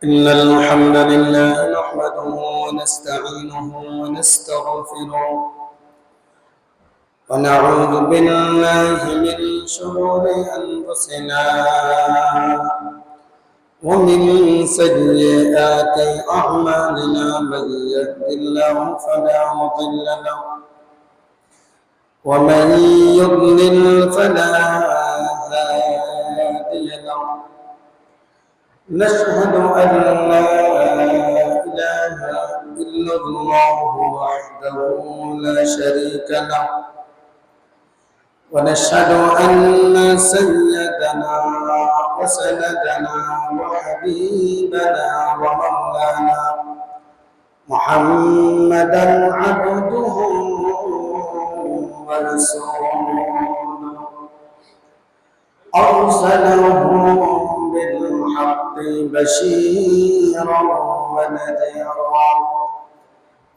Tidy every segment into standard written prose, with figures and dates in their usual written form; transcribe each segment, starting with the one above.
إن الحمد لله نحمده ونستعينه ونستغفره ونعوذ بالله من شرور أنفسنا ومن سيئات أعمالنا من يهد الله فلا مضل له ومن يضلل فلا هادي له نشهد أن لا إله إلا الله وحده لا شريك له ونشهد أن سيدنا وسندنا وحبيبنا ومولانا محمدا عبده ورسوله أرسله بالحق بشيرا ونذيرا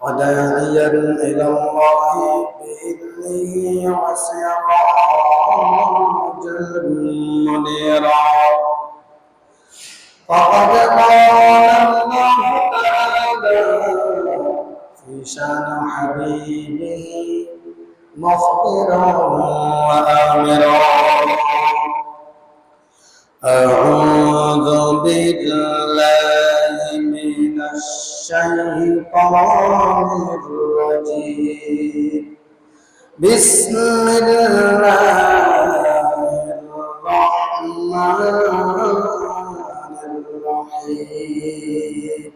وداعيا إلى الله بإذنه وسراجا منيرا فقد قال الله تعالى في شان حبيبه مخبرا وآمرا أعوذ بالله من الشيطان الرجيم بسم الله الرحمن الرحيم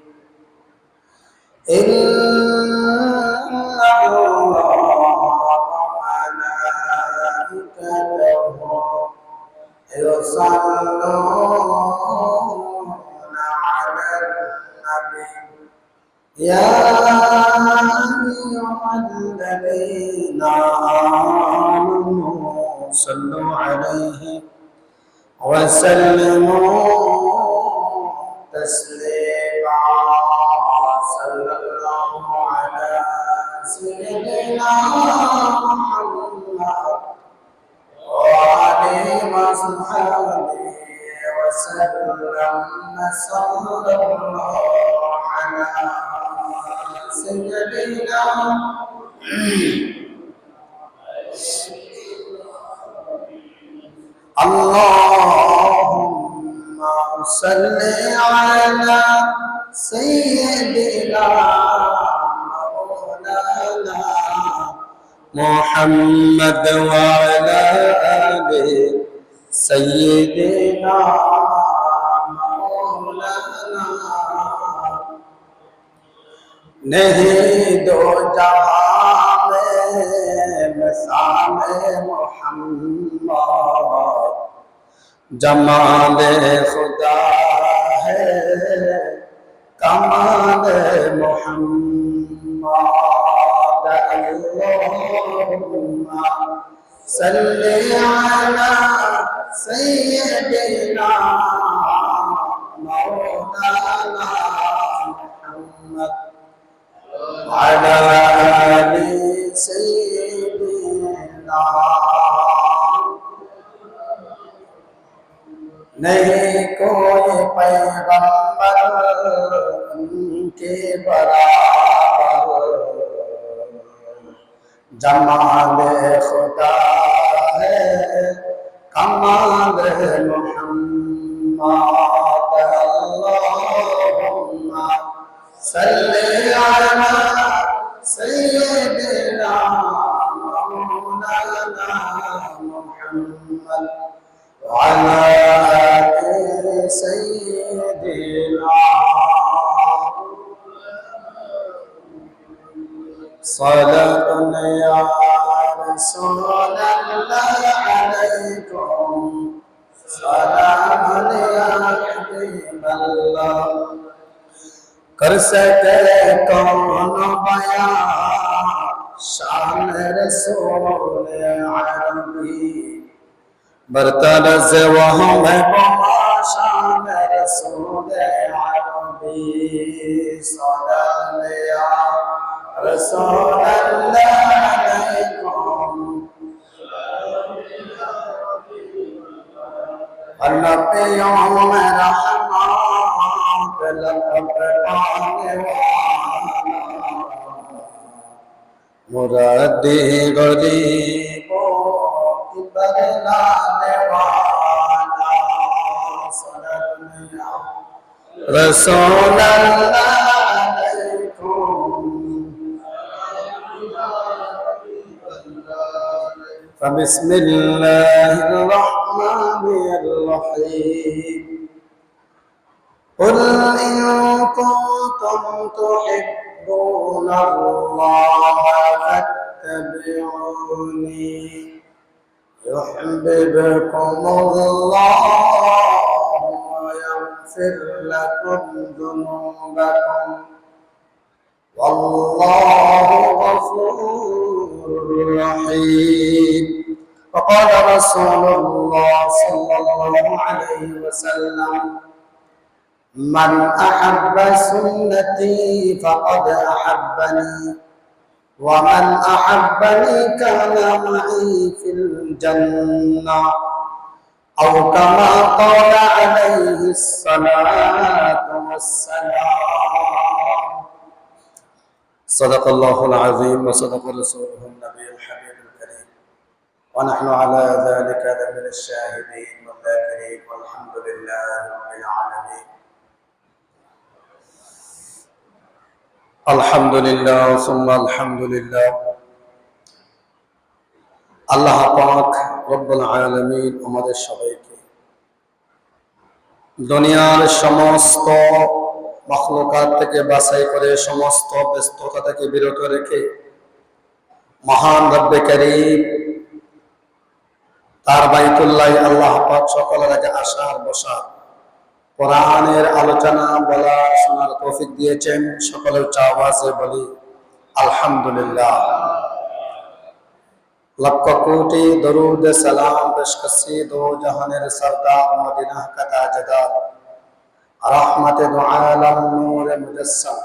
إن الله وملائكته يصلون على النبي يا أيها الذين آمنوا صلوا عليه وسلموا تسليما صلى الله على سيدنا محمد وعليه وصحبه وسلم صلى الله على سيدنا اللهم صل على سيدنا مولانا محمد وعلى آله سيدنا مولانا नहीं दो जहां में मिसाल मोहम्मद जमाल खुदा है कमाल मोहम्मद अल्लाहुम्मा सल्ली अला सय्यदिना मौलाना मुहम्मद على آل سيدنا नहीं कोई पैगंबर उनके बराबर जमाल खुदा है कमाल मोहम्मद अल्लाहुम्मा सल्ली अला सय्यदिना मौलाना मुहम्मद वअला आलि सय्यदिना सल्लल्लाहु या रसूलल्लाह अलैकुम सलाम या हबीबल्लाह कर सके कौन बयां शान रसूल अरबी बरतरज वहाँ में शान रसूल अरबी सल्लल्लाहु या रसूलल्लाह अलैकुम नबियों में रहमत लक़ब पाने वाला, मुरादी गरीबों की बरलाने वाला, सनद में रसूल अल्लाह فبسم الله الرحمن الرحيم قل إن كنتم تحبون الله فاتبعوني يحببكم الله ويغفر لكم ذنوبكم والله غفور رحيم. وقال رسول الله صلى الله عليه وسلم من أحب سنتي فقد أحبني ومن أحبني كان معي في الجنة أو كما قال عليه الصلاة والسلام. صدق الله العظيم وصدق رسوله النبي الحبيب الكريم ونحن على ذلك لمن الشاهدين والذاكرين والحمد لله رب العالمين. الحمد لله ثم الحمد لله. আল্লাহ পাক রব্বুল আলামিন আমাদের সবাইকে দুনিয়ার সমস্ত মাখলুকাত থেকে বাছাই করে সমস্ত ব্যস্ততা থেকে বিরত রেখে মহান রব্বে কারীম তার বাইতুল্লাহ আল্লাহ পাক সকলের আগে আসার বসা কোরআনের আলোচনা বলা শোনার তৌফিক দিয়েছেন। সকলের আওয়াজে বলি আলহামদুলিল্লাহ। লক্ষ কোটি দরুদ সালাম পেশ করছি দো জাহানের সরদার মদিনা কা তাজদার रहमत दो आलम नूर मुजस्सम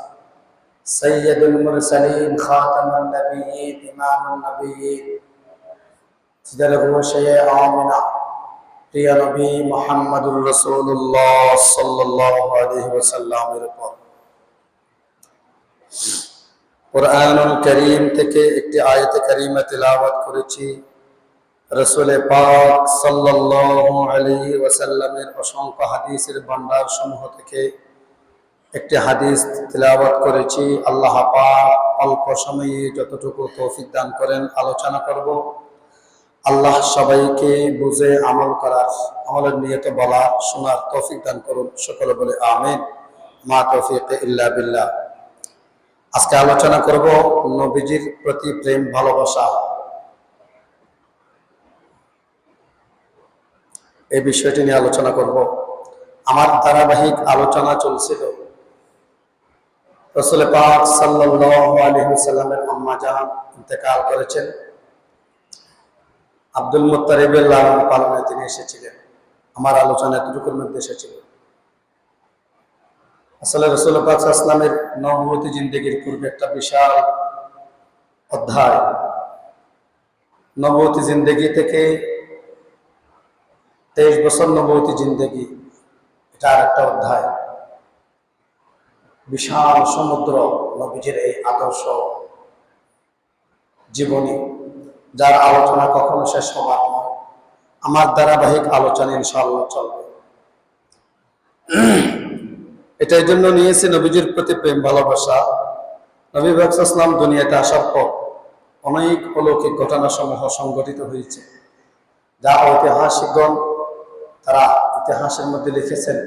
सैयदुल मुरसलीन खातमुन नबिय्यीन इमामुन नबिय्यीन जिदर गोशे आमिना प्रिय नबी मुहम्मदुर रसूलुल्लाह सल्लल्लाहु अलैहि वसल्लमेर উপর কুরআনুল কারীম থেকে একটি আয়াতে কারীমা তিলাওয়াত করেছি। রাসূল পাক সাল্লাল্লাহু আলাইহি ওয়াসাল্লামের অসংখ্য হাদিসের ভান্ডার সমূহ থেকে একটি হাদিস তিলাওয়াত করেছি। আল্লাহ পাক অল্প সময়ে যতটুকু তৌফিক দান করেন আলোচনা করব। আল্লাহ সবাইকে বুঝে আমল করার আমলের নিয়তে বলা শোনার তৌফিক দান করুন। সকলে বলে আমিন। মা তৌফিক ইল্লা বিল্লাহ। আজকে আলোচনা করব নবীজির প্রতি প্রেম ভালোবাসা। এই বিষয়টি নিয়ে আলোচনা করব। আমার ধারাবাহিক আলোচনা চলছিল রাসূল পাক সাল্লাল্লাহু আলাইহি ওয়াসাল্লামের আম্মা জান ইন্তেকাল করেছেন। আব্দুল মুত্তালিবের লালন পালনে তিনি এসেছিলেন। আমার আলোচনা এতটুকুর মধ্যে এসেছিল। আসলে রাসূল পাক সাল্লাল্লাহু আলাইহি ওয়াসাল্লামের নবুয়তি জিন্দেগির পূর্বে একটা বিশাল অধ্যায়, নবুয়তি জিন্দেগি থেকে 23 বছর নবুয়তি জিন্দেগি, এটা আরেকটা অধ্যায়। বিশাল সমুদ্র নবীজির এই আদর্শ জীবনী, যার আলোচনা কখনো শেষ হবার নয়। আমার ধারাবাহিক আলোচনা ইনশাআল্লাহ চলবে। এটার জন্য নিয়েছি নবীজির প্রতি প্রেম ভালোবাসা। নবী পাক সাল্লাল্লাহু আলাইহি ওয়াসাল্লাম দুনিয়াতে আসার পর অনেক অলৌকিক ঘটনা সমূহ সংঘটিত হয়েছে, যা ঐতিহাসিকগণ তারা ইতিহাসের মধ্যে লিখেছেন।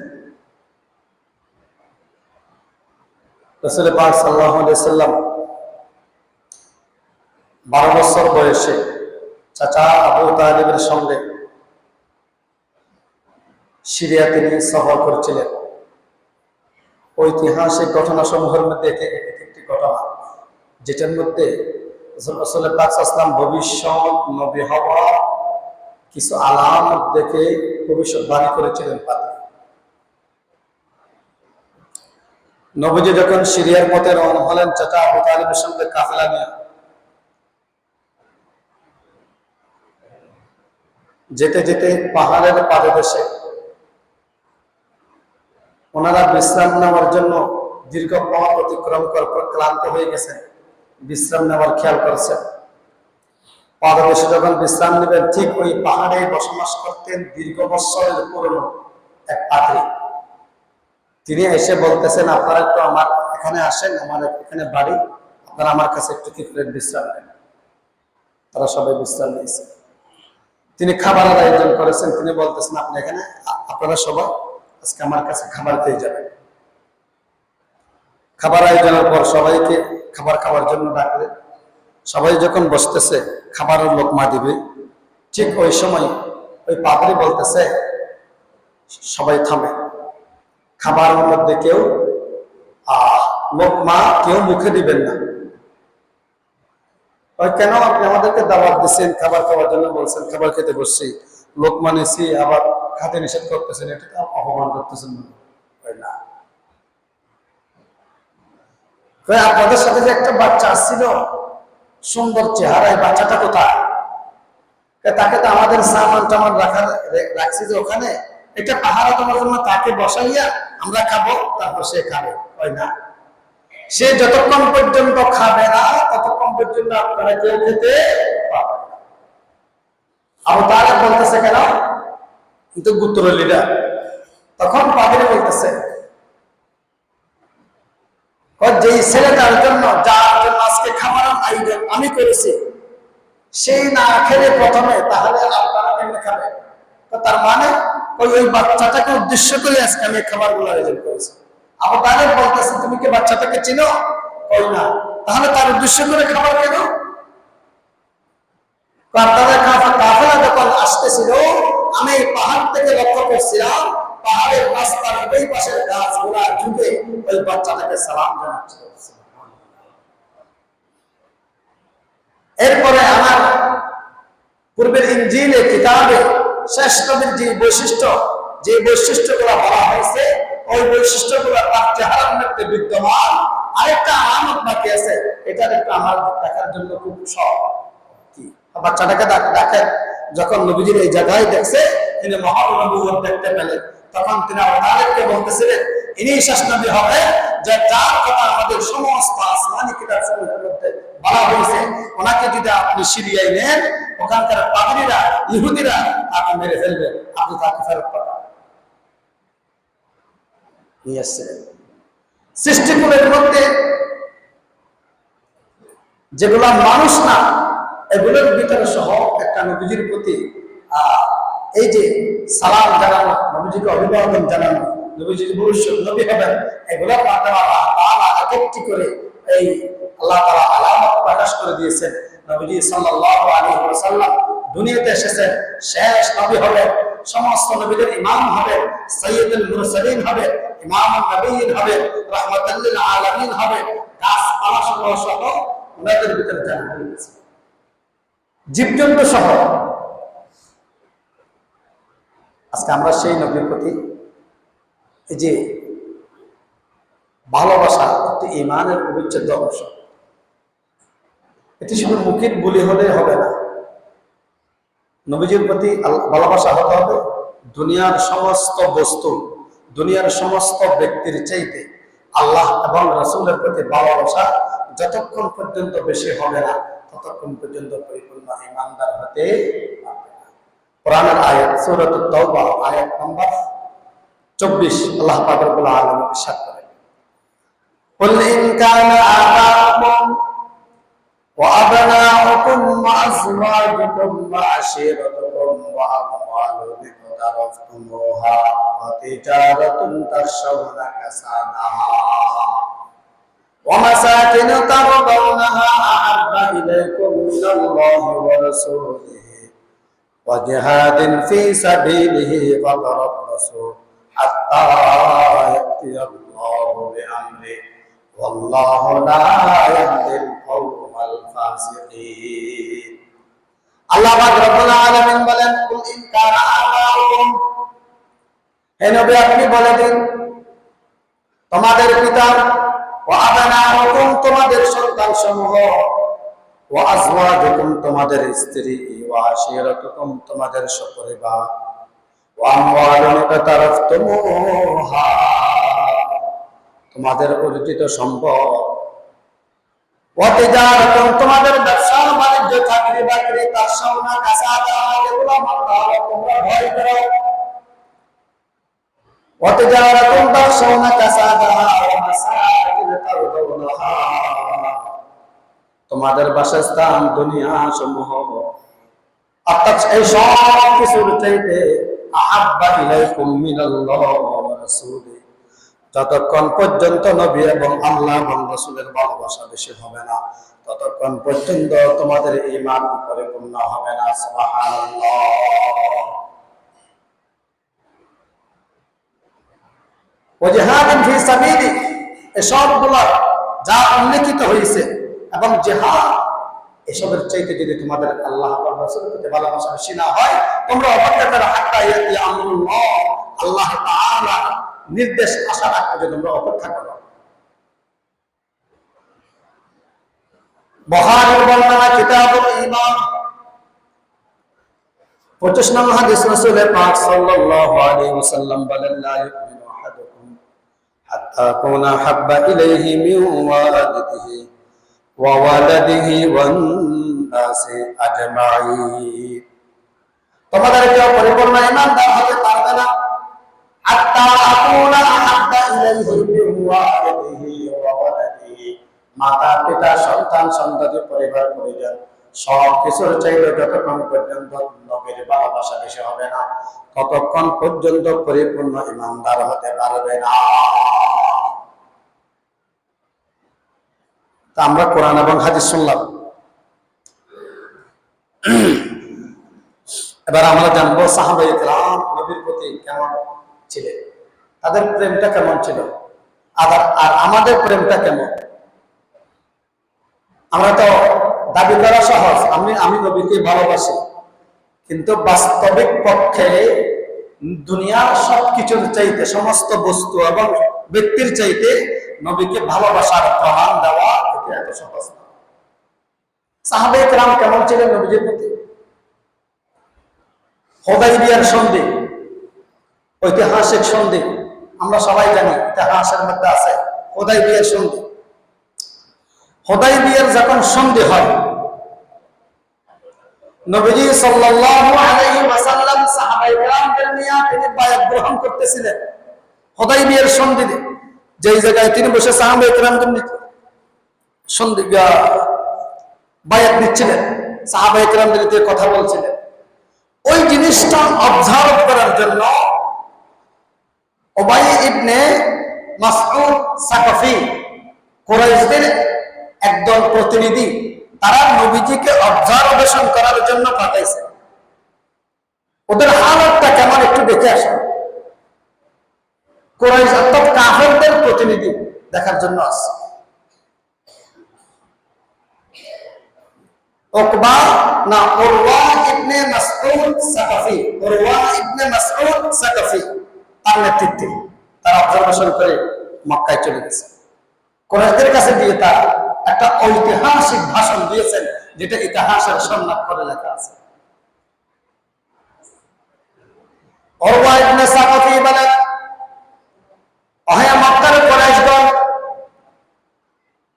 রাসূল পাক সাল্লাল্লাহু আলাইহি ওয়াসাল্লাম 12 বছর বয়সে চাচা আবু তালিবের সঙ্গে সিরিয়া তিনি সফর করেছিলেন। ঐতিহাসিক ঘটনাসমূহের মধ্যে একটি ঘটনা, যেটার মধ্যে রাসূল পাক সাল্লাল্লাহু আলাইহি ওয়াসাল্লাম ভবিষ্যৎ নবী হওয়া কিছু আলামত দেখে ভবিষ্যৎবাণী করেছিলেন। নবীজি যখন সিরিয়ার পথে রওনা হলেন চাচা আবু তালিবের সঙ্গে কাফেলা নিয়ে, যেতে যেতে পাহাড়ের পাদদেশে ওনারা বিশ্রাম নেওয়ার জন্য দীর্ঘ পথ অতিক্রম করে ক্লান্ত হয়ে গেছেন, বিশ্রাম নেওয়ার খেয়াল করছেন। পাদদেশে যখন বিশ্রাম নেবেন, ঠিক ওই পাহাড়ে বসবাস করতেন দীর্ঘ বৎসরের পুরনো এক পাত্রী। তিনি এসে বলতেছেন, আপনারা একটু আমার এখানে আসেন, আমার এখানে বাড়ি, আপনারা আমার কাছে একটু কি করে বিশ্রাম নেন। তারা সবাই বিশ্রাম নিয়েছে। তিনি খাবারের আয়োজন করেছেন। তিনি বলতেছেন, আপনি এখানে, আপনারা সবাই আজকে আমার কাছে খাবার খেয়ে যাবেন। খাবার আয়োজনের পর সবাইকে খাবার খাওয়ার জন্য ডাকলেন। সবাই যখন বসতেছে খাবারের লোকমা দিবে, ঠিক ওই সময় ওই পাদ্রী বলতেছে, সবাই থামে, খাবারের মধ্যে কেউ লোকমা কেউ মুখে দিবেন না। কেন? আপনি আমাদেরকে দাওয়াত দিচ্ছেন, খাবার খাওয়ার জন্য বলছেন, খাবার খেতে বসছি, লোকমা নিছি, আবার খাতে নিষেধ করতেছেন, এটা তো অপমান করতেছেন না। আপনাদের সাথে যে একটা বাচ্চা আসছিল, সুন্দর চেহারায়, বাচ্চাটা কোথায়? তাকে তো আমাদের সামান টামান রাখছি যে ওখানে, এটা পাহারা তোমার জন্য, তাকে বসাইয়া আমরা খাবো, তারপর সে খাবে। না, সে যতক্ষণ পর্যন্ত খাবে না ততক্ষণ পর্যন্ত আপনারা কেউ খেতে পাবেন না। আবু তালেব বলতেছে, কেন? কিন্তু গোত্র লিডার। তখন পাদ্রী বলতেছে, যে ছেলেটার জন্য, যার জন্য আজকে খাবার আয়োজন আমি করেছি, সেই না খেলে প্রথমে, তাহলে আপনারা কেমনে খাবে? তার মানে ওই বাচ্চাটাকে উদ্দেশ্য করে আজকে আমি খাবারগুলো আয়োজন করেছি। আবু তালেব বলতেছে, তুমি কি বাচ্চাটাকে চিনো? না। তাহলে তার উদ্দেশ্য করে খাবার কেন? তাদের কাফেলা যখন আসতেছিল, আমি পাহাড় থেকে লক্ষ্য করছিলাম, পাহাড়ের রাস্তার ওই পাশের গাছগুলা ঝুঁকে ওই বাচ্চাটাকে সালাম জানাচ্ছে। এরপরে আমার পূর্বের ইনজিলে কিতাবে শেষ নবীর যে বৈশিষ্ট্যগুলো বলা হয়েছে, ওই বৈশিষ্ট্যগুলো তার চেহারার মধ্যে বিদ্যমান। আরেকটা আলামত বাকি আছে, এটার একটু আমার দেখার জন্য খুব শখ। কি বাচ্চাটাকে দেখেন, যখন নবীজির এই জায়গায় দেখছে, তিনি মহানবুয়ত দেখতে পেলেন, তখন তিনি আল্লাহকে বলতেছিলেন, ইনি শেষ নবী হবে, যে যার কথা আমাদের সমস্ত আসমানি কিতাবসমূহের মধ্যে বলা হয়েছে। ওনাকে যদি আপনি সিরিয়ায় নেন, ওখানকার পাদ্রীরা, ইহুদিরা তাকে মেরে ফেলবে, আপনি তাকে ফেরত পাঠান। নিয়ে আসছিলেন। সৃষ্টিকুলের মধ্যে যেগুলা মানুষ না, এগুলোর ভিতরে সহ একটা নবীজির প্রতি এই যে সালাম জানানো, নবীজিকে অভিবাদন জানানো, নবীজির ভবিষ্যৎ নবী হবেন, এগুলো একটি করে এই আল্লাহ তাআলা আলামত প্রকাশ করে দিয়েছেন। নবীজি সাল্লাল্লাহু আলাইহি ওয়াসাল্লাম দুনিয়াতে এসেছেন, শেষ নবী হবেন, সমস্ত নবীদের ইমাম হবেন, সাইয়্যিদুল মুরসালিন হবেন, ইমামুন নবিয়্যিন হবেন, রাহমাতুল লিল আলামিন হবেন। গাছপালা সহ ওনাদের ভিতরে জানা হয়ে গেছে, জীবজন্তু সহ। আজকে আমরা সেই নবীর প্রতি এই যে ভালোবাসা, একটি ঈমানের অবিচ্ছেদ্য অংশ। এটি শুধু মুখের বুলি হলে হবে না, নবীজির প্রতি ভালোবাসা হতে হবে দুনিয়ার সমস্ত বস্তু, দুনিয়ার সমস্ত ব্যক্তির চাইতে আল্লাহ এবং রাসূলের প্রতি ভালোবাসা যতক্ষণ পর্যন্ত বেশি হবে না, ততক্ষণ পর্যন্ত পরিপূর্ণ ঈমানদার হতে পারবে না। কোরআনের আয়াত সূরাতুত তাওবা আয়াত নম্বর 24 আল্লাহ পাক রব্বুল আলামিন ইরশাদ করেন, কুল ইন কানা আবাউকুম ওয়া আবনাউকুম ওয়া আযওয়াজুকুম ওয়া আশীরাতুকুম ওয়া আমওয়ালুন ইকতারাফতুমুহা ওয়া তিজারাতুন তাখশাউনা কাসাদাহা ওয়া মাসাকিন তারদাউনাহা আহাব্বা ইলাইকুম মিনাল্লাহি ওয়া রাসূলিহি ওয়া জিহাদিন ফী সাবিলিহি ফাতারাব্বাসু হাত্তা ইয়াতিয়াল্লাহু বিআমরিহি ওয়াল্লাহু লা ইয়াহদিল কওমাল ফাসিকিন। আল্লাহ পাক রব্বুল আলামিন বলেন, কুল ইন কানা আবাউকুম, হে নবী আপনি বলে দিন, তোমাদের পিতা, ওয়া আবনাউকুম তোমাদের সন্তান সমূহ, ওয়া আযওয়াজুকুম তোমাদের স্ত্রী, ওয়া আশীরাতুকুম তোমাদের সপরিবার, ওয়া আমওয়ালুন ইকতারাফতুমুহা তোমাদের অর্জিত সম্পদ, ওয়াতিজারাতুন তোমাদের ব্যবসা বাণিজ্য চাকরি বাকরি তাসাউনা কাসাদা এগুলো তোমরা ভয় করো, ওয়াতিজারাতুন তাসাউনা কাসাদা ওয়া মাসাকিন তারদাউনাহা তোমাদের বাসস্থান দুনিয়া সমূহ, অর্থাৎ এই সব কিছুর চাইতে আহাব্বা ইলাইকুম মিনাল্লাহি ওয়া রাসূলিহি, যতক্ষণ পর্যন্ত নবী এবং আল্লাহ এবং রাসূলের ভালোবাসা বেশি হবে না ততক্ষণ পর্যন্ত তোমাদের ঈমান পরিপূর্ণ হবে না। সুবহানাল্লাহ। ওয়া জিহাদিন ফি সাবিলি, এসবগুলো যা উল্লেখিত হয়েছে এবং জিহাদ এসবের চাইতে যদি তোমাদের আল্লাহ এবং রাসূলের প্রতি ভালোবাসা বেশি না হয় তোমরা অপেক্ষা করো হাত্তা ইয়াতি আমরুল্লাহ, আল্লাহ তাআলা নির্দেশ আসার আগ পর্যন্ত তোমরা অপেক্ষা করো। বুখারীর বর্ণনা কিতাবুল ঈমান 25 নং হাদিস, রাসূল পাক সাল্লাল্লাহু আলাইহি ওয়াসাল্লাম বলেন, লা ইউমিনু আহাদুকুম হাত্তা আকুনা হাব্বা ইলাইহি মিন ওয়ালিদিহি ওয়া ওয়ালাদিহি ওয়ান নাসি আজমাইন, তোমাদের কেউ পরিপূর্ণ ঈমানদার হতে পারবে না হাত্তা আকুনা হাব্বা ইলাইহি মিন ওয়ালিদিহি ওয়া ওয়ালাদিহি, মাতা পিতা সন্তান সন্ততি পরিবার পরিজন সব কিছুর চাইলে যতক্ষণ পর্যন্ত নবীর ভালোবাসা বেশি হবে না ততক্ষণ পর্যন্ত পরিপূর্ণ ঈমানদার হতে পারবে না। তা আমরা কোরআন এবং হাদিস শুনলাম, এবার আমরা জানবো সাহাবায়ে কেরাম নবীর প্রতি কেমন ছিলেন, তাদের প্রেমটা কেমন ছিল, আর আমাদের প্রেমটা কেমন। আমরা তো দাবি করা সহজ, আমি নবীকে ভালোবাসি, কিন্তু বাস্তবিক পক্ষে দুনিয়ার সবকিছুর চাইতে সমস্ত বস্তু এবং ব্যক্তির চাইতে নবীকে ভালোবাসার প্রমাণ দেওয়া এটা এত সহজ না। সাহাবায়ে কেরাম কেমন ছিলেন নবীজির প্রতি। হুদায়বিয়ার সন্ধি, ঐতিহাসিক সন্ধি, আমরা সবাই জানি ইতিহাসের মধ্যে আছে হুদায়বিয়ার সন্ধি। হুদায়বিয়ার যখন সন্ধি হয় নবীজি সাল্লাল্লাহু আলাইহি ওয়াসাল্লাম সাহাবায়ে কেরামদের নিয়ে তিনি বায়াত গ্রহণ করতেছিলেন। হুদায়বিয়ার সন্ধিতে যেই জায়গায় তিনি বসে সাহাবায়ে কেরামদের সন্ধি বায়াত নিচ্ছিলেন, সাহাবায়ে কেরামদের সাথে কথা বলছিলেন, ওই জিনিসটা অবজার্ভ করার জন্য উবাই ইবনে মাসউদ সাকাফি কুরাইশদের একদল প্রতিনিধি তারা নবীজিকে অবজারভেশন করার জন্য পাঠাইছে। ওদের হালতটা কেমন একটু দেখে আসেন। কুরাইশ অর্থাৎ কাফেরদের প্রতিনিধি দেখার জন্য আসছে। উকবা না উরওয়া ইবনে মাসউদ সাকাফি, উরওয়া ইবনে মাসউদ সাকাফি তার নেতৃত্বে তারা অবজারভেশন করে মক্কায় চলে গেছে। কুরাইশদের কাছে গিয়ে তার একটা ঐতিহাসিক ভাষণ দিয়েছেন যেটা ইতিহাসের সন্ন্যাস করে লেখা আছে। উরওয়া ইবনে সাকাফি বলেন, ওহে মক্কার কুরাইশগণ,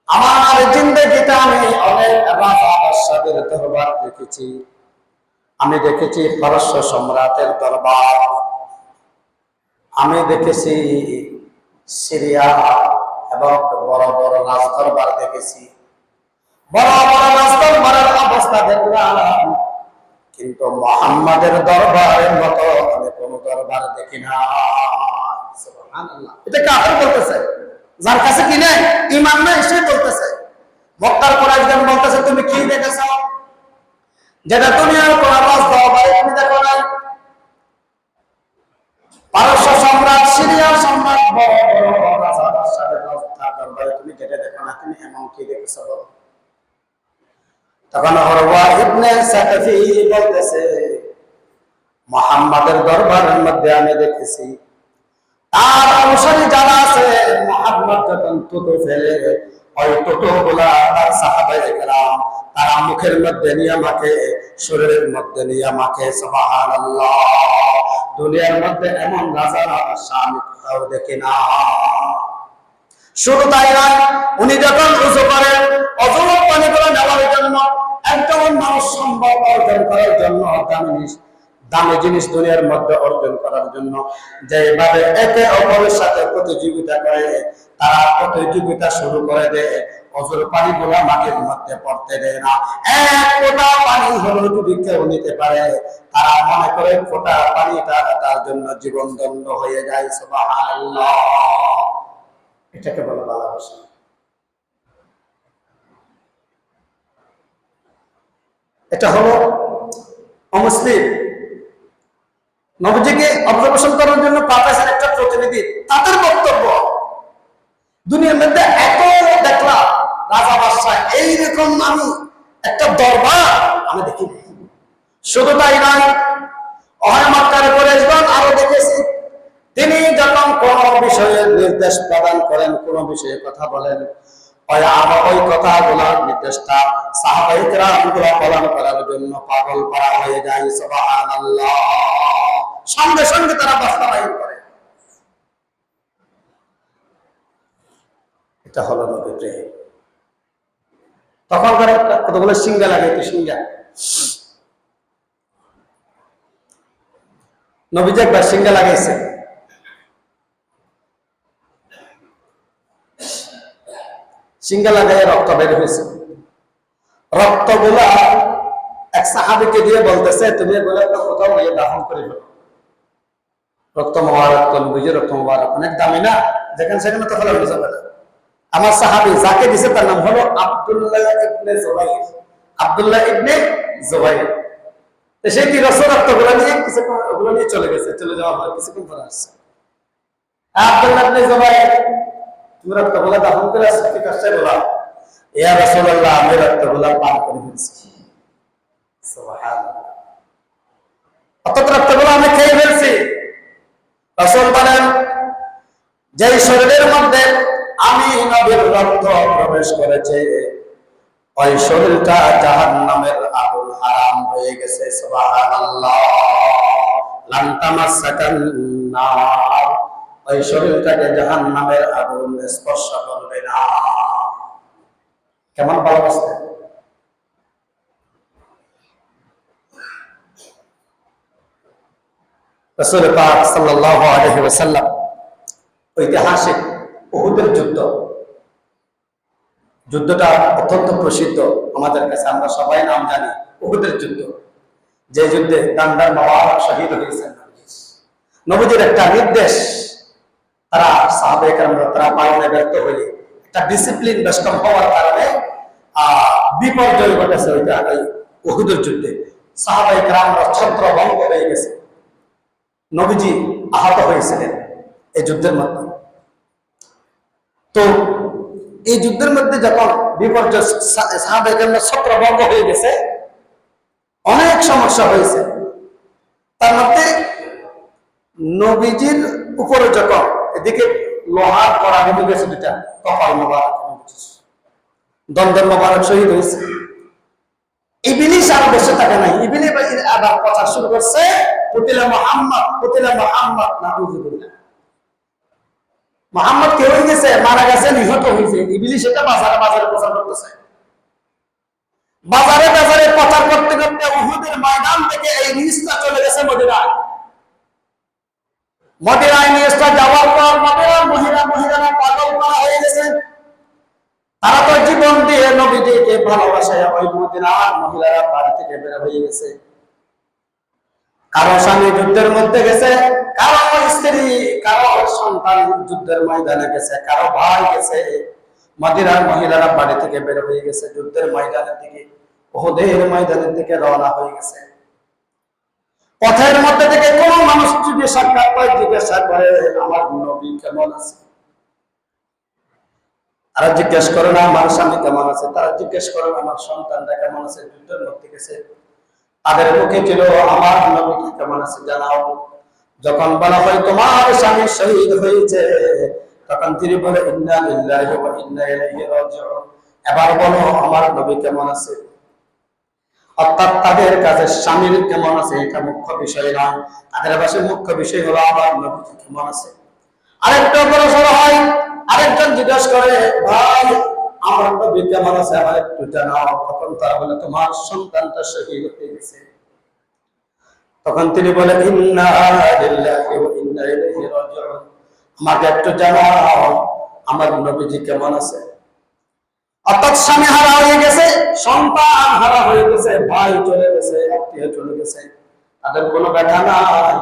আমার জিন্দেগিতে আমি অনেক রাজা বাদশাদের দরবার দেখেছি। আমি দেখেছি পারস্য সম্রাটের দরবার, আমি দেখেছি সিরিয়া এবং বড় বড় রাজদরবার দেখেছি, বড় বড় রাজদরবারের অবস্থা দেখলাম, কিন্তু মুহাম্মাদের দরবারের মতো আমি কোন দরবার দেখি না। সুবহানাল্লাহ। এটা কাফের বলতেছে, যার কাছে কি নাই ঈমান নাই সে বলতেছে। মক্কার কুরাইশগণ বলতেছে তুমি কি দেখেছো যেটা দুনিয়ার কোন রাজদরবারে তুমি দেখো নাই। পারস্য সম্রাট, সিরিয়ার সম্রাট, বড় বড় রাজা বাদশাদের দরবারে তুমি যেটা দেখো না, তুমি এমন কি দেখেছো? তখন উরওয়া ইবনে সাকাফি বলতেছে, মুহাম্মাদের দরবারের মধ্যে আমি দেখেছি তার অনুসারী যারা আছে মুহাম্মদ যখন তুতো ফেলে ওই তুতোগুলা তার সাহাবায়ে কেরাম তারা মুখের মধ্যে নিয়ে মাখে, শরীরের মধ্যে নিয়ে মাখে। সুবহানাল্লাহ। দুনিয়ার মধ্যে এমন রাজা বাদশা আমি কোথাও দেখি না। শুধু তাই নয়, উনি যখন উযু করেন, অজুর পানিগুলো নেওয়ার জন্য একজন মানুষ সম্ভব অর্জন করার জন্য দামি জিনিস দুনিয়ার মধ্যে অর্জন করার জন্য যেভাবে একে অপরের সাথে প্রতিযোগিতা করে, তারা প্রতিযোগিতা শুরু করে দেয়। অজুর পানিগুলো মাটির মধ্যে পড়তে দেয় না। এক ফোঁটা পানি হলো যদি কেউ নিতে পারে, তারা মনে করে ফোঁটা পানিটা তার জন্য জীবন দণ্ড হয়ে যায়। সুবহানাল্লাহ। এটাকে বলে ভালোবাসা। এটা হলো অমুসলিম নবীজিকে অবজারভেশন করার জন্য পাঠাইছেন একটা প্রতিনিধি। তাদের বক্তব্য, দুনিয়ার মধ্যে এত দেখলাম রাজা বাদশাহ, এইরকম আমি একটা দরবার আমি দেখিনি। শুধু তাই নয়, মক্কার কুরাইশগণ আরো দেখেছি, তিনি যখন কোন বিষয়ে নির্দেশ প্রদান করেন, কোন বিষয়ে কথা বলেন, ওই কথাগুলোর নির্দেশটা সাহাবায়ে কেরামগুলো পালন করার জন্য পাগল করা হয়ে যায়। সুবহানাল্লাহ। সঙ্গে সঙ্গে তারা বাস্তবায়ন করে। এটা হলো নবী প্রেম। তখন কতগুলো সিঙ্গা লাগে, একটু সিঙ্গা নবীজি একবার সিঙ্গা লাগাইছে। সিঙ্গা লাগাই রক্ত বের হয়েছে। রক্তগুলা এক সাহাবীকে দিয়ে বলতেছে, তুমি বলে কোথাও গিয়ে দাফন করে ফেলো। রক্ত মোবারক তো নবীজির রক্ত মোবারক অনেক দামি না, যেখানে সেখানে তো ফেলা হয়ে যাবে না। আমার সাহাবী যাকে দিছে তার নাম হলো আব্দুল্লাহ ইবনে জুবাইর। আব্দুল্লাহ ইবনে জুবাইর। সে কি রক্তগুলো নিয়ে কিছুক্ষণ ওগুলো নিয়ে চলে গেছে। চলে যাওয়ার পর কিছুক্ষণ পরে আসছে, আব্দুল্লাহ ইবনে জুবাইর, তুমি রক্তগুলো দাফন করে আসছো, ঠিক আছে? বলা, ইয়া রাসূলুল্লাহ, আমি রক্তগুলো পান করে ফেলছি। সুবহানাল্লাহ। অর্থাৎ রক্তগুলো আমি খেয়ে ফেলছি। রাসূল বলেন, যেই শরীরের মধ্যে আমি নবীর রক্ত প্রবেশ করেছে, ওই শরীরটা জাহান্নামের আগুন হারাম হয়ে গেছে। সুবহানাল্লাহ। লান তামাসসাকান নার, ওই শরীরটাকে জাহান্নামের আগুন স্পর্শ করবে না। কেমন ভালোবাসতে! রাসূল পাক সাল্লাল্লাহু আলাইহি ওয়াসাল্লাম ঐতিহাসিক উহুদের যুদ্ধটা অত্যন্ত প্রসিদ্ধ আমাদের কাছে, আমরা সবাই নাম জানি উহুদের যুদ্ধ। যে যুদ্ধে দান্দার মোবারক শহীদ হয়েছেন। নবীজির একটা নির্দেশ তারা সাহাবায়ে কেরামরা তারা পালনে ব্যর্থ হয়ে একটা ডিসিপ্লিন বেষ্টন হওয়ার কারণে বিপর্যয় ঘটেছে। ওইটা এই উহুদের যুদ্ধে সাহাবায়ে কেরামরা ছত্রভঙ্গ হয়ে গেছে। নবীজি আহত হয়েছিলেন এই যুদ্ধের মধ্যে। তো এই যুদ্ধের মধ্যে যখন বিপর্যয়, সাহাবায়ে কেরামরা ছত্রভঙ্গ হয়ে গেছে, অনেক সমস্যা হয়েছে। তার মধ্যে নবীজির উপরে যখন এদিকে লোহার কড়া ঢুকে গেছে, দুটা কপাল মোবারক, দন্দর মোবারক শহীদ হয়েছে। ইবলিস আর বসে থাকে নাই। ইবলিস আবার কথা শুরু করছে, কুতিলা মুহাম্মদ, কুতিলা মুহাম্মদ, নাউযুবিল্লাহ। মুহাম্মদ কে হয়ে গেছে? মারা গেছে, নিহত হয়েছে। ইবলিস এটা বাজারে বাজারে প্রচার করতেছে। বাজারে বাজারে প্রচার করতে করতে উহুদের ময়দান থেকে এই নিউজটা চলে গেছে মদিনায়। মদিনায় নিউজটা যাওয়ার পর মদিনার মহিলারা পাগল করা হয়ে গেছে। তারা তো জীবন দিয়ে নবীজিকে ভালোবাসে। ওই মদিনার মহিলারা বাড়ি থেকে বের হয়ে গেছে। কারো স্বামী যুদ্ধের মধ্যে গেছে, কারো স্ত্রী, কারো সন্তান যুদ্ধের ময়দানে গেছে, কারো ভাই গেছে। মদিনার মহিলারা বাড়ি থেকে বের হয়ে গেছে, যুদ্ধের ময়দানের দিকে, উহুদের ময়দানের দিকে রওনা হয়ে গেছে। পথের মধ্যে থেকে কোন মানুষ যদি সাক্ষাৎ পায়, জিজ্ঞাসা করে আমার নবী কেমন আছে? তারা জিজ্ঞেস করে না আমার স্বামী কেমন আছে, তারা জিজ্ঞেস করে না আমার সন্তানরা কেমন আছে, যুদ্ধের মধ্যে গেছে। তাদের মুখে ছিল আমার নবী কেমন আছে জানাও। যখন বলা হয় তোমার স্বামী শহীদ হয়েছে, তখন তিনি বলে ইন্না লিল্লাহি ওয়া ইন্না ইলাইহি রাজিউন। এবার বলো আমার নবী কেমন আছে। অর্থাৎ তাদের কাছে স্বামীর কেমন আছে এটা মুখ্য বিষয় নয়, তাদের কাছে মুখ্য বিষয় হলো আমার নবী কেমন আছে। আরেকটা প্রশ্ন হয়, আরেকজন জিজ্ঞাসা জিজ্ঞাসা করে, ভাই আমার নবী কেমন আছে আমার একটু জানাও। তখন তারা বলে, তোমার সন্তানটা শহীদ হয়ে গেছে। তখন তিনি বলে, ইন্না লিল্লাহি ওয়া ইন্না ইলাইহি রাজিউন, আমাকে একটু জানাও আমার নবীজি কেমন আছে। অর্থাৎ স্বামী হারা হয়ে গেছে, সন্তান হারা হয়ে গেছে, ভাই চলে গেছে, আত্মীয় চলে গেছে, তাদের কোনো ব্যথা নাই,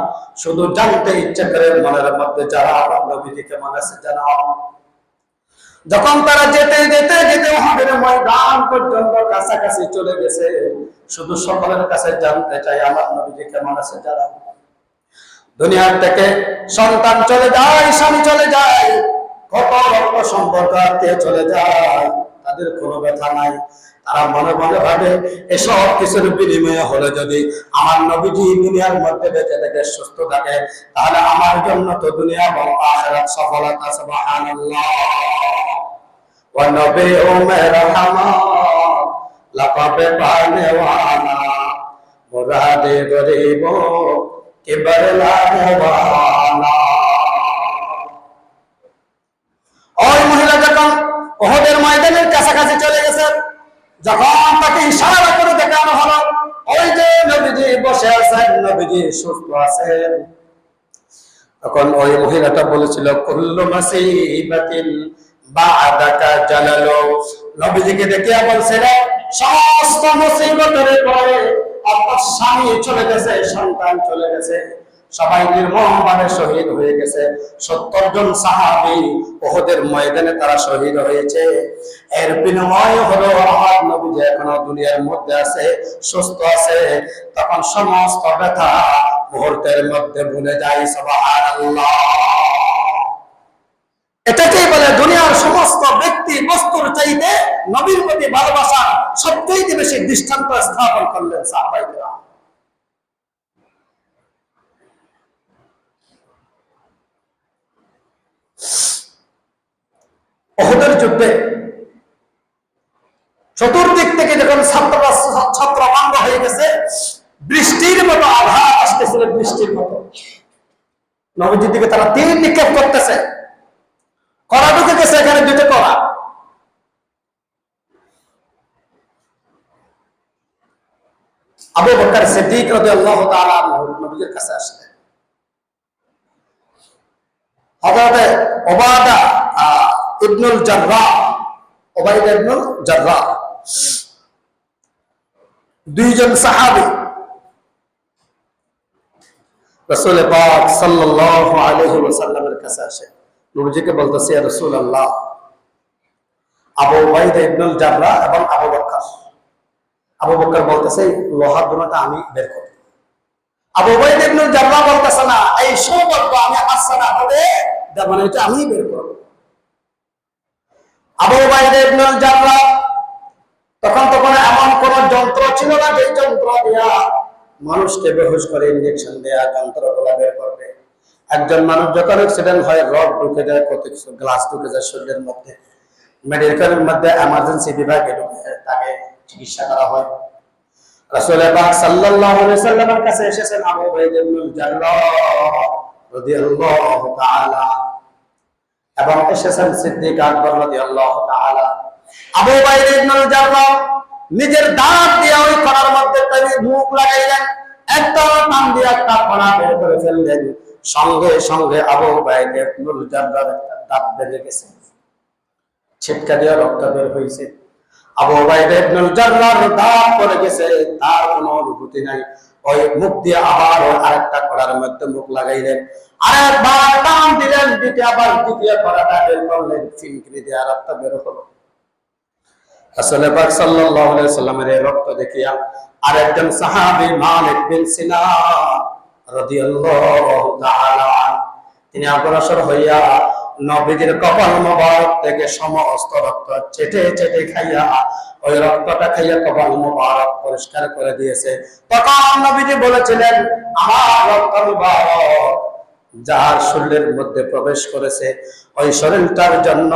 শুধু জানতে ইচ্ছা করে মনের মধ্যে যারা আমার নবীজি কেমন আছে জানাও। যখন তারা যেতে যেতে যেতে উহুদের ময়দান পর্যন্ত কাছাকাছি চলে গেছে, শুধু সকলের কাছে জানতে চাই আমার নবীজি কেমন আছে জানাও। দুনিয়ার থেকে সন্তান চলে যায়, স্বামী চলে যায়, কত রক্ত সম্পর্ক আত্মীয় চলে যায়, তাদের কোনো ব্যথা নাই। তারা মনে মনে ভাবে এসব কিছুর বিনিময়ে হলে যদি আমার নবীজি দুনিয়ার মধ্যে বেঁচে থেকে সুস্থ থাকে, তাহলে আমার জন্য তো দুনিয়া এবং আখিরাত সফলতা। সুবহানাল্লাহ। ওয়া নবিয়্যু রাহমাত লাকাবে পানে ওয়ালা মুরাদে গরিব কে বরলা ওয়ালা। ওই মহিলা যখন উহুদের ময়দানের কাছাকাছি চলে গেছে, যখন তাকে ইশারা করে দেখানো হলো ওই যে নবীজি বসে আছেন, নবীজি সুস্থ আছেন, তখন ওই মহিলাটা বলেছিল, কুল্লু মাসিবাতিন বা'দাকা জালালু। নবীজিকে দেখিয়া বলছিল, সমস্ত মুসিবতের পরে আপনার স্বামী চলে গেছে, সন্তান চলে গেছে, সবাই নির্মমভাবে শহীদ হয়ে গেছে। 70 জন সাহাবী উহুদের ময়দানে তারা শহীদ হয়েছে। এর বিনিময় হলো আমার নবীজি এখনো দুনিয়ার মধ্যে আছে, সুস্থ আছে। তখন সমস্ত ব্যথা মুহূর্তের মধ্যে ভুলে যায়। সুবহানাল্লাহ। এটাকেই বলে দুনিয়ার সমস্ত ব্যক্তি বস্তুর চাইতে নবীর প্রতি ভালোবাসা সবচেয়ে বেশি দৃষ্টান্ত স্থাপন করলেন সাহাবায়ে কেরাম। উহুদের যুদ্ধে চতুর্দিক থেকে যখন ছত্রভঙ্গ হয়ে গেছে, বৃষ্টির মতো আঘাত আসতেছিল, বৃষ্টির মতো নবীজির দিকে তারা তীর নিক্ষেপ করতেছে, কড়া ঢুকে গেছে, এখানে দুটো কড়া। আবু বকর সিদ্দিক রাদিয়াল্লাহু তাআলা আনহু নবীজির কাছে আসলেন। হযরত উবাদা ইবনুল জাররাহ, উবাইদা ইবনুল জাররাহ, দুইজন সাহাবী রাসূল পাক সাল্লাল্লাহু আলাইহি ওয়াসাল্লামের কাছে আসে। নবীজিকে বলতেছে, ইয়া রাসূলুল্লাহ, আবু উবাইদা ইবনুল জাররাহ এবং আবু বকর। আবু বকর বলতেছে, লোহার দোনাটা আমি বের করব। আবু উবাইদা ইবনুল জাররাহ বলতেছে, না, এই সৌভাগ্য আমি হাসান হাতে দেব না, এটা আমি বের করব। আবু উবাইদা ইবনুল জাররাহ তখন এমন কোন যন্ত্র ছিল না যে যন্ত্র দিয়া মানুষকে বেহুশ করে ইনজেকশন দেয়া যন্ত্রগুলো বের করবে। একজন মানুষ যখন অ্যাক্সিডেন্ট হয়, রড ঢুকে যায়, কত কিছু গ্লাস ঢুকে যায় শরীরের মধ্যে, মেডিকেলের মধ্যে এমার্জেন্সি বিভাগে ঢুকে তাকে চিকিৎসা করা হয়। রাসূল পাক সাল্লাল্লাহু আলাইহি ওয়াসাল্লামের কাছে এসেছেন আবু উবাইদা ইবনুল জাররাহ রাদিয়াল্লাহু তাআলা, এবং এসেছেন সিদ্দিক আকবর রাদিয়াল্লাহু তাআলা। আবু উবাইদা ইবনুল জাররাহ নিজের দাঁত দিয়ে ওই কণার মধ্যে তিনি মুখ লাগাইলেন, একটা টান দিয়ে একটা কণা বের করে ফেললেন। সঙ্গে সঙ্গে আবু উবাইদা ইবনুল জাররাহর দাঁত বেরিয়ে গেছে, ছিটকা দিয়ে রক্ত বের হয়েছে। আবু উবাইদা ইবনুল জাররাহর দাঁত পড়ে গেছে, তার কোনো অনুভূতি নাই। ওই মুখ দিয়ে আবার আরেকটা কড়ার মধ্যে মুখ লাগাইলেন, আরেকবার টান দিলেন, দ্বিতীয় কড়াটা বের করলেন, ফিনকিরি দিয়ে রক্ত বের হলো। রাসূল পাক সাল্লাল্লাহু আলাইহি ওয়াসাল্লামের এই রক্ত দেখিয়া আরেকজন সাহাবী মালিক বিন সিনান রাদিয়াল্লাহু তাআলা তিনি অগ্রসর হইয়া নবীজির কপাল মোবারক থেকে সমস্ত রক্ত চেটে চেটে খাইয়া ওই রক্তটা খাইয়া কপাল মোবারক পরিষ্কার করে দিয়েছে। তখন নবীজি বলেছিলেন, আমার রক্ত মোবারক যার শরীরের মধ্যে প্রবেশ করেছে ওই শরীরটার জন্য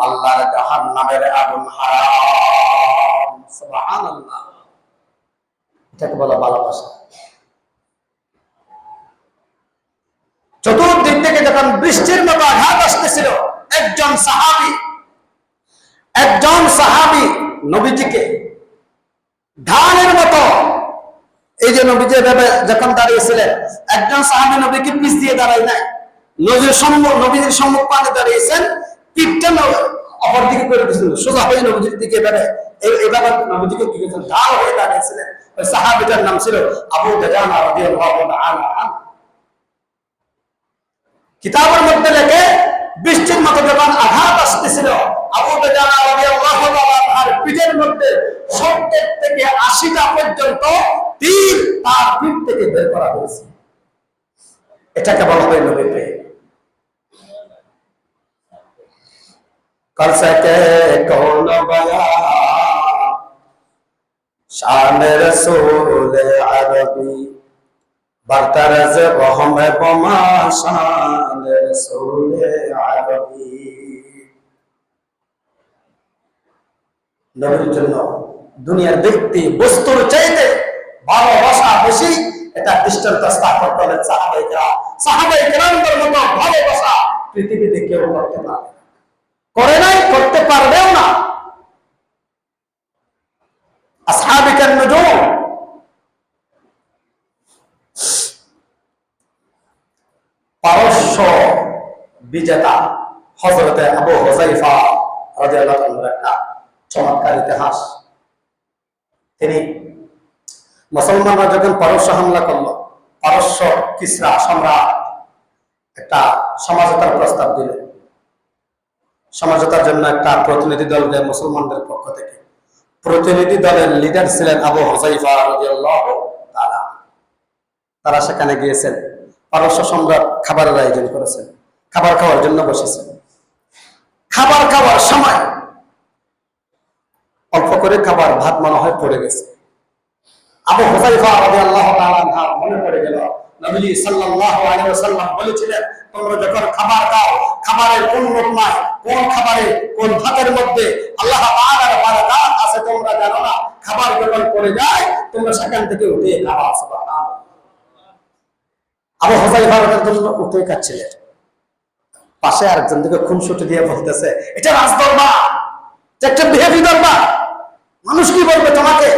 আল্লাহর জাহান্নামের আগুন হারাম। সুবহানাল্লাহ। এটাকে বলা ভালোবাসা। চতুর্দিক থেকে যখন বৃষ্টির মতো আঘাত আসতেছিল, একজন সাহাবী একজন সাহাবী নবীজিকে ধানের মতো, এই যে নবীজি এভাবে যখন দাঁড়িয়েছিলেন, একজন সাহাবী নবীকে পিছ দিয়ে দাঁড়ায় নাই, নবীজির সম্মুখ পানে দাঁড়িয়েছেন, পিঠটা অপর দিকে করে দিয়েছিল, সোজা হয়ে নবীজির দিকে এইভাবে নবীজিকে কি করেছেন, ঢাল হয়ে দাঁড়িয়েছিলেন। ওই সাহাবীটার নাম ছিল আবু দুজানা রাদিয়াল্লাহু তাআলা আনহু। কিতাবের মধ্যে লেখে বৃষ্টির মতো যখন আঘাত আসতেছিল, আবু দুজানা রাদিয়াল্লাহু তাআলা আনহুর পিঠের মধ্যে 70 থেকে 80টা পর্যন্ত তীর তার পিঠ থেকে বের করা হয়েছে। এটাকে বলা হয় নবী প্রেম। कर सके कौन बया शान रसूल अरबी बरतरज बहम बमा शान रसूल अरबी। নবীর জন্য দুনিয়ার ব্যক্তি বস্তুর চাইতে ভালোবাসা বেশি, এটা দৃষ্টান্ত স্থাপন করেন সাহাবায়ে কেরাম। সাহাবায়ে কেরামদের মতো ভালোবাসা পৃথিবীতে কেউ করতে পারে করে নাই, করতে পারবেও না। আসহাবে কান নুজুম, পারস্য বিজেতা হযরত আবু হুযায়ফা রাদিয়াল্লাহু আনহু একটা চমৎকার ইতিহাস। তিনি মুসলমানরা যখন পারস্য হামলা করলো, পারস্য কিসরা সম্রাট একটা সমঝোতার প্রস্তাব দিলেন। সমঝোতার জন্য একটা প্রতিনিধি দল দেয় মুসলমানদের পক্ষ থেকে। প্রতিনিধি দলের লিডার ছিলেন আবু হুযায়ফা রাদিয়াল্লাহু তাআলা। তারা সেখানে গিয়েছেন, পারস্য সম্রাট খাবারের আয়োজন করেছেন, খাবার খাওয়ার জন্য বসেছেন। খাবার খাওয়ার সময় অল্প করে খাবার ভাত মনে হয় পড়ে গেছে। আবু হুযায়ফা রাদিয়াল্লাহু তাআলা মনে পড়ে গেল, নবী সাল্লাল্লাহু আলাইহি ওয়াসাল্লাম বলেছিলেন, তোমরা যখন খাবার খাও, খাবারের কোন লোকমায়, কোন খাবারে, কোন ভাতের মধ্যে আল্লাহ তাআলার বারাকাত আছে তোমরা জানো না। খাবার যখন পড়ে যায় তোমরা সেখান থেকে উঠে খাওয়া। সুবহানাল্লাহ। আবু হুযায়ফা রাদিয়াল্লাহু তাআলা উঠে খাচ্ছিলেন, পাশে আরেকজন থেকে খুনসুটি দিয়ে বলতেছে, এটা রাজদরবার, এটা একটা বিহেভি দরবার, মানুষ কি বলবে তোমাকে?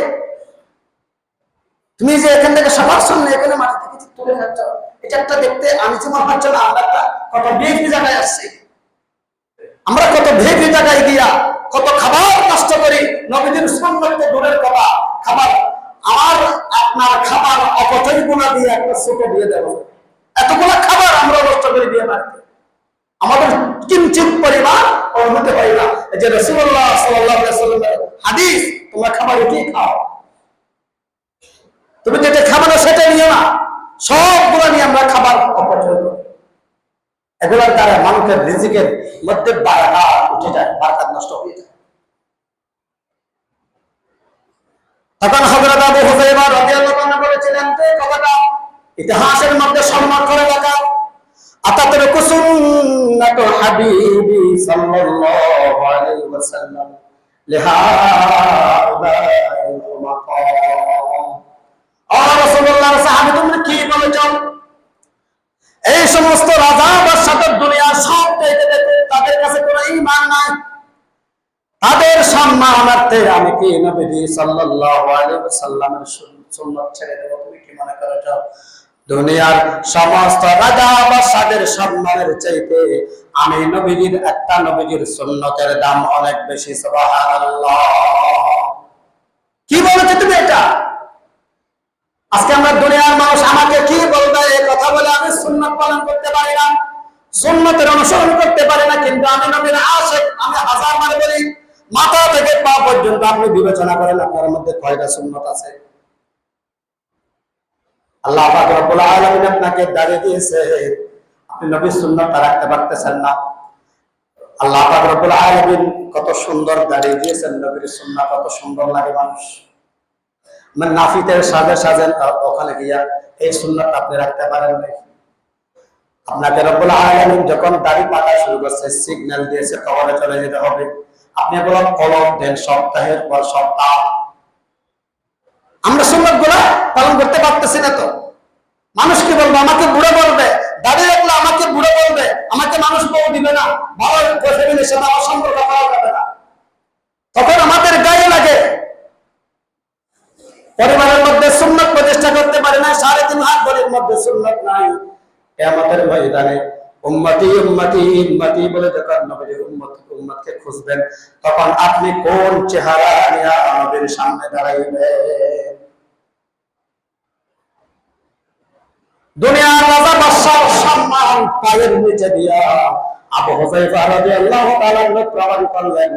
তুমি যে এখান থেকে সবার সামনে এখানে মাটি থেকে তুলে খাচ্ছ, এটা একটা দেখতে আমি যেমন হচ্ছে না, আমরা একটা কত ভিআইপি জায়গায় আসছি, আমরা কত ভিআইপি জায়গায় গিয়া কত খাবার নষ্ট করি। নবীজির সুন্নতকে দূরের কথা, খাবার আমার আপনার খাবার অপচয় গুণা দিয়ে একটা ছোট দিয়ে দেব, এতগুলো খাবার আমরা নষ্ট করে দিয়ে বাড়িতে আমাদের কিঞ্চিত পরিমাণ হতে পারি না। এই যে রাসূলুল্লাহ সাল্লাল্লাহু আলাইহি ওয়াসাল্লামের হাদিস, তোমরা খাবার উঠিয়ে খাও, তুমি যেটা খাবে না সেটা নিও না, সবগুলো নিয়ে আমরা খাবার অপচয় করি। এগুলোর দ্বারা মানুষের রিজিকের মধ্যে বারাকাত উঠে যায়, বারাকাত নষ্ট হয়ে যায়। তখন হযরত আবু হুযায়ফা রাদিয়াল্লাহু আনহু বলেছিলেন যে কথাটা ইতিহাসের মধ্যে সম্মান করে রাখা, আতাতরুকু সুন্নাতু হাবিবি সাল্লাল্লাহু আলাইহি ওয়াসাল্লাম লিহাউলাইল মাকাম। রাসূলুল্লাহর সাহাবী তোমরা কি বলেছ? এই সমস্ত রাজা বাদশাদের দুনিয়া সব তাদের কাছে কোনো ঈমান নাই, তাদের সম্মানার্থে আমি কি নবী সাল্লাল্লাহু আলাইহি ওয়াসাল্লামের সুন্নাত ছেড়ে দেব? তুমি কি মনে করছো দুনিয়ার সমস্ত রাজা বাদশাদের সম্মানের চাইতে আমি নবীজির একটা নবীজির সুন্নতের দাম অনেক বেশি? সুবহানাল্লাহ। কি বলেছো তুমি এটা? আজকে আমরা দুনিয়ার মানুষ আমাকে কি বলবে এই কথা বলে আমি সুন্নাত পালন করতে পারি না, সুন্নতের অনুসরণ করতে পারি না, কিন্তু আমি নবীর আশিক। আমি হাজার বার বলি, মাথা থেকে পা পর্যন্ত আপনি বিবেচনা করেন আপনার মধ্যে কয়টা সুন্নত আছে। আল্লাহ পাক রব্বুল আলামিন আপনাকে দাঁড়িয়ে দিয়েছে, আপনি নবীর সুন্নতটা রাখতে পারতেছেন না। আল্লাহ পাক রব্বুল আলামিন কত সুন্দর দাঁড়িয়ে দিয়েছেন, নবীর সুন্নাত কত সুন্দর লাগে মানুষ। মানে নাফিতের সাজেন ওখানে গিয়া এই সুন্নাতটা আপনি রাখতে পারেন না। আপনাকে রব্বুল আলামিন যখন দাড়ি পাকা শুরু করছে, সিগন্যাল দিয়েছে কবরে চলে যেতে হবে, আপনি এগুলো কলম দেন সপ্তাহের পর সপ্তাহ। আমরা সুন্নাতগুলো পালন করতে পারতেছি না তো। মানুষ কি বলবে? আমাকে বুড়ো বলবে, দাঁড়িয়ে রাখলে আমাকে বুড়ো বলবে, আমাকে মানুষ বউ দিবে না, ভালো ফ্যামিলির সাথে আমার সম্পর্ক পাওয়া যাবে না। পরিবারের মধ্যে সুন্নাত প্রতিষ্ঠা করতে পারে না, 3.5 হাত বডির মধ্যে সুন্নাত নাই, কিয়ামতের ময়দানে উম্মতি উম্মতি উম্মতি বলে যখন নবীর উম্মতকে খুঁজবেন, তখন আপনি কোন চেহারা নিয়ে নবীর সামনে দাঁড়াইবেন? দুনিয়ার রাজা বাদশার সম্মান পায়ের নিচে দিয়া আবু হুযায়ফা রাদিয়াল্লাহু তাআলা প্রমাণ করলেন,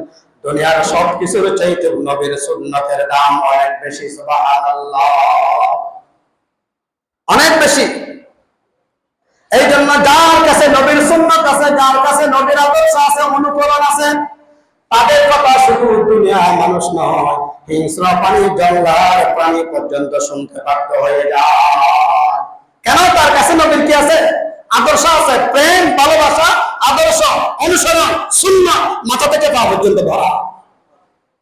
দুনিয়ার সবকিছুর চাইতে নবীর সুন্নতের দাম অনেক বেশি। সুবহানাল্লাহ, অনেক বেশি। এই জন্য যার কাছে নবীর সুন্নত আছে, যার কাছে নবীর আদর্শ আছে, অনুকরণ আছে, তাদের কথা শুধু দুনিয়ার মানুষ নয়, হিংস্র প্রাণী, জঙ্গলার প্রাণী পর্যন্ত শুনতে বাধ্য হয়ে যায়। কেন? তার কাছে নবীর কি আছে? আদর্শ আছে, প্রেম, ভালোবাসা, আদর্শ, অনুসরণ, সুন্নাত মাথা থেকে পা পর্যন্ত ভরা।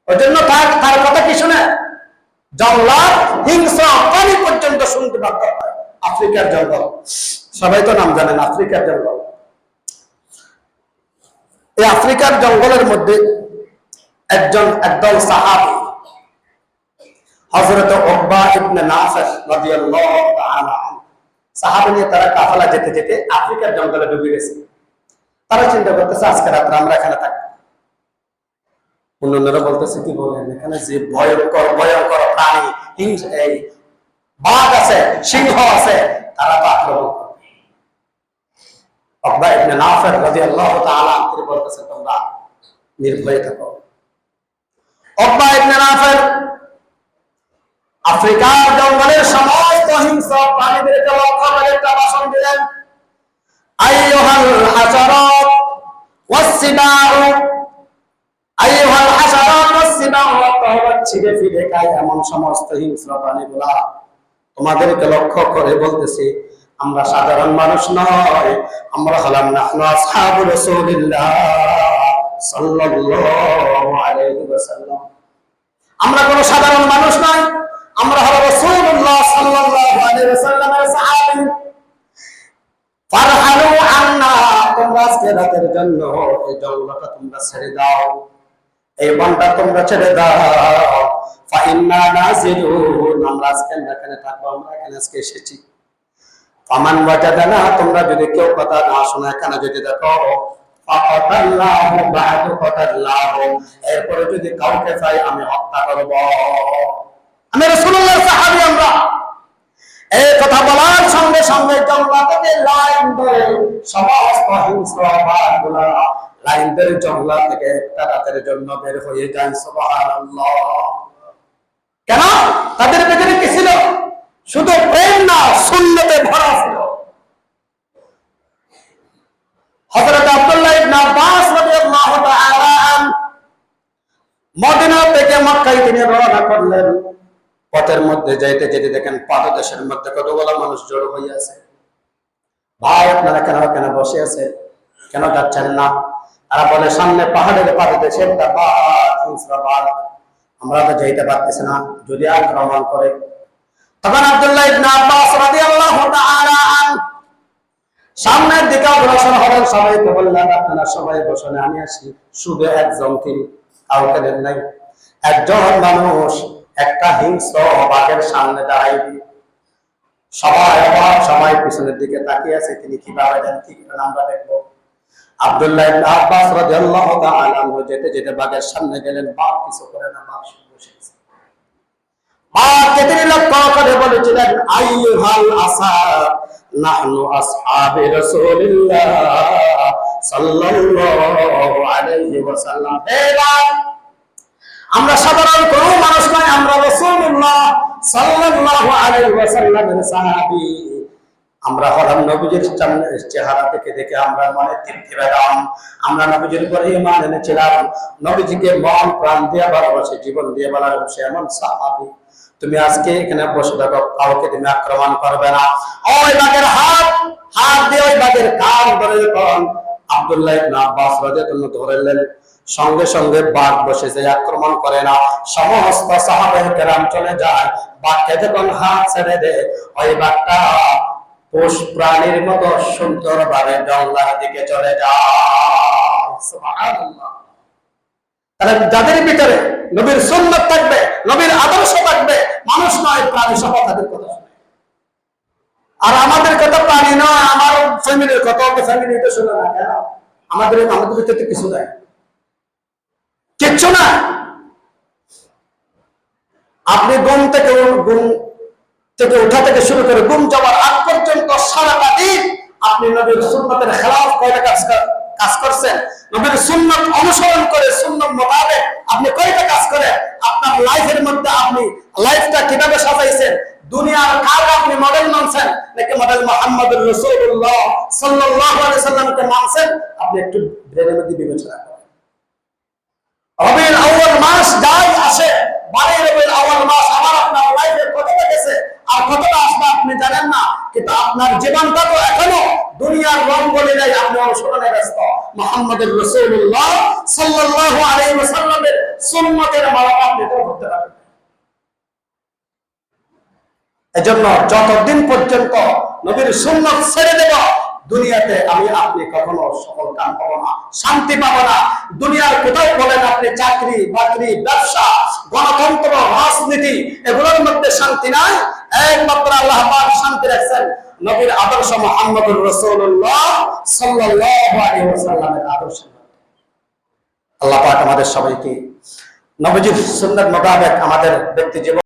ওই জন্য তার কথা কি শুনে জঙ্গলার হিংস্র প্রাণী পর্যন্ত শুনতে বাধ্য হয়। আফ্রিকার জঙ্গল, সবাই তো নাম জানেন, আফ্রিকার জঙ্গল। এই আফ্রিকার জঙ্গলের মধ্যে একদল সাহাবী, হযরত উকবা ইবনে নাফির রাদিয়াল্লাহু তাআলা আনহু, সাহাবী নিয়ে তারা কাফেলা যেতে যেতে আফ্রিকার জঙ্গলে ডুবে গেছে। তারা চিন্তা করতেছে আজকে রাতে আমরা এখানে থাকবো। অন্যরা বলতেছে কি বলেন, এখানে যে ভয়ঙ্কর ভয়ঙ্কর প্রাণী, এই বাঘ আছে, সিংহ আছে, তারা তো আক্রমণ করবে। উকবা ইবনে নাফির রাদিয়াল্লাহু তাআলা আনহু বলতেছে তোমরা নির্ভয়ে থাকো। উকবা ইবনে নাফির আফ্রিকার জঙ্গলের সমস্ত হিংস্র প্রাণীদেরকে লক্ষ্য করে একটা ভাষণ দিলেন, আইয়ুহাল হাশারাত ওয়াস-সিবাউ, আইয়ুহাল হাশারাত ওয়াস-সিবাউ, তোমরা ছিঁড়ে ফিরে খায় এমন সমস্ত হিংস্র প্রাণীগুলা, তোমাদেরকে লক্ষ্য করে বলতেছি, আমরা সাধারণ মানুষ নয়, আমরা হলাম নাহনু আসহাবু রাসূলিল্লাহ সাল্লাল্লাহু আলাইহি ওয়াসাল্লাম। আমরা কোনো সাধারণ মানুষ নয়, আমরা হলো রাসূলুল্লাহ সাল্লাল্লাহু আলাইহি ওয়াসাল্লামের সাহাবী। ফারহানু আন্না, তোমরা আজকে রাতের জন্য এই জঙ্গলটা তোমরা ছেড়ে দাও, এই বনটা তোমরা ছেড়ে দাও। ফা ইন্না নাজিলুন, আমরা আজকে এখানে থাকবো, আমরা এখানে আজকে এসেছি। ফামান ওয়াজাদানা, তোমরা যদি কেউ কথা না শোনা এখানে যদি দেখো, ফাকাতাল্লাহু বা'দু কাতাল্লাহু, এরপরে যদি কাউকে চাই আমি হত্যা করব। আমি রাসূলুল্লাহর সাহাবী। আমরা এই কথা বলার সঙ্গে সঙ্গে জঙ্গল থেকে লাইন ধরে সমস্ত হিংস্র বাঘগুলা লাইন ধরে জঙ্গল থেকে একটা রাতের জন্য বের হয়ে যায়। সুবহানাল্লাহ। কেন? তাদের ভেতরে কি ছিল? শুধু প্রেম না, সুন্নতে ভরা ছিল। হযরত আব্দুল্লাহ ইবনে আব্বাস রাদিয়াল্লাহু তাআলা মদিনা থেকে মক্কায় তিনি রওনা করলেন। পথের মধ্যে যাইতে যেতে দেখেন পাদদেশের মধ্যে কতগুলো মানুষ জড়ো হয়ে আছে। ভাই আপনারা কেন বসে আছে, কেন যাচ্ছেন না? তারা বলে সামনে পাহাড়ের পাদদেশে একটা বাঘ, আমরা তো যাইতে পারতেছি না, যদি আক্রমণ করে। তখন আব্দুল্লাহ ইবনে আব্বাস রাদিয়াল্লাহু তাআলা সামনের দিকে অগ্রসর হলেন। সবাইকে বললেন আপনারা সবাই বসেন, আমি আসি। শুধু একজন তিনি, কাউকে দেন নাই। একজন মানুষ একটা হিংস্র বাঘের সামনে দাঁড়াইবে, সবাই পিছনের দিকে তাকিয়ে আছে, তিনি কিভাবে দেন, কি করেন আমরা দেখবো। আব্দুল্লাহ ইবনে আব্বাস রাদিয়াল্লাহু তাআলা যেতে যেতে বাঘের সামনে গেলেন। বাঘ কিছু করে না, বাঘ বসে আছে। বাঘকে তিনি লক্ষ্য করে বলেছিলেন, আইয়ুহাল আসাদ নাহনু আসহাবে রাসূলিল্লাহ সাল্লাল্লাহু আলাইহি ওয়াসাল্লাম। আমরা সাধারণ কোনো মানুষ নয়, আমরা রাসূলুল্লাহ সাল্লাল্লাহু আলাইহি ওয়াসাল্লামের সাহাবী। আমরা হলাম নবীজির চেহারা দেখে আমরা মনে তৃপ্তি পেলাম। আমরা নবীজির উপরে ঈমান এনেছিলাম, নবীজিকে মন প্রাণ দিয়ে ভালোবাসে, জীবন দিয়ে ভালোবাসে এমন সাহাবী। তুমি আজকে এখানে বসে থাকো, কাউকে তুমি আক্রমণ করবে না। ওই বাঘের হাত দিয়ে ওই বাঘের কান ধরে যখন আব্দুল্লাহ ইবনে আব্বাস রাদিয়াল্লাহু ধরলেন, সঙ্গে সঙ্গে বাঘ বসে যায়, আক্রমণ করে না। সমস্ত সাহাবায়ে কেরাম চলে যায়। বাঘকে যখন হাত ছেড়ে দেয়, ওই বাঘটা পোষ প্রাণীর মতো সুন্দরভাবে জঙ্গলের দিকে চলে যায়। সুবহানাল্লাহ। তাহলে যাদের ভিতরে নবীর সুন্নাত থাকবে, নবীর আদর্শ থাকবে, মানুষ নয় প্রাণী সহ তাদের কথা শুনে। আর আমাদের কথা প্রাণী নয়, আমার ফ্যামিলির কথা ফ্যামিলিতে শুনে না কেন? আমাদের ভিতরে কিছু নাই, কিচ্ছু না। আপনি ঘুম থেকে ওঠা থেকে শুরু করে ঘুম যাওয়ার আগ পর্যন্ত সারাটা দিন আপনি নবীর সুন্নতের খেলাফ কয়টা কাজ করছেন? নবীর সুন্নত অনুসরণ করে সুন্নত মোতাবেক আপনি কয়টা কাজ করেন? আপনার লাইফের মধ্যে আপনি লাইফটা কিভাবে সাজাইছেন? দুনিয়ার কার আপনি মডেল মানছেন নাকি মডেল মুহাম্মদুর রাসূলুল্লাহ সাল্লাল্লাহু আলাইহি সাল্লামকে মানছেন? আপনি একটু ব্রেনের মধ্যে বিবেচনা করেন। রবিউল আউয়াল মাস যাই আসে, মানে রবিউল আউয়াল মাস আমার আপনার লাইফে কতটা গেছে আর কতটা আসবে আপনি জানেন না, কিন্তু আপনার জীবনটা তো এখনো দুনিয়ার রঙ্গলি নাই, আপনি অনুসরণে ব্যস্ত মুহাম্মদুর রাসূলুল্লাহ সাল্লাল্লাহু আলাইহি ওয়াসাল্লামের সুন্নতের মালা আপনি ধরতে পারবেন। এজন্য যতদিন পর্যন্ত নবীর সুন্নাত ছেড়ে দেব, দুনিয়াতে আমি আপনি কখনো সফল কাম পাবো না, শান্তি পাবো না। দুনিয়ার কোথাও বলেন আপনি চাকরি বাকরি ব্যবসা গণতন্ত্র রাজনীতি এগুলোর মধ্যে শান্তি নাই। একমাত্র আল্লাহ পাক শান্তি রাখছেন নবীর আদর্শ মুহাম্মদুর রাসূলুল্লাহ সাল্লাল্লাহু আলাইহি ওয়াসাল্লামের আদর্শ। আল্লাহ পাক আমাদের সবাইকে নবীজির সুন্নাত মোতাবেক আমাদের ব্যক্তি জীবন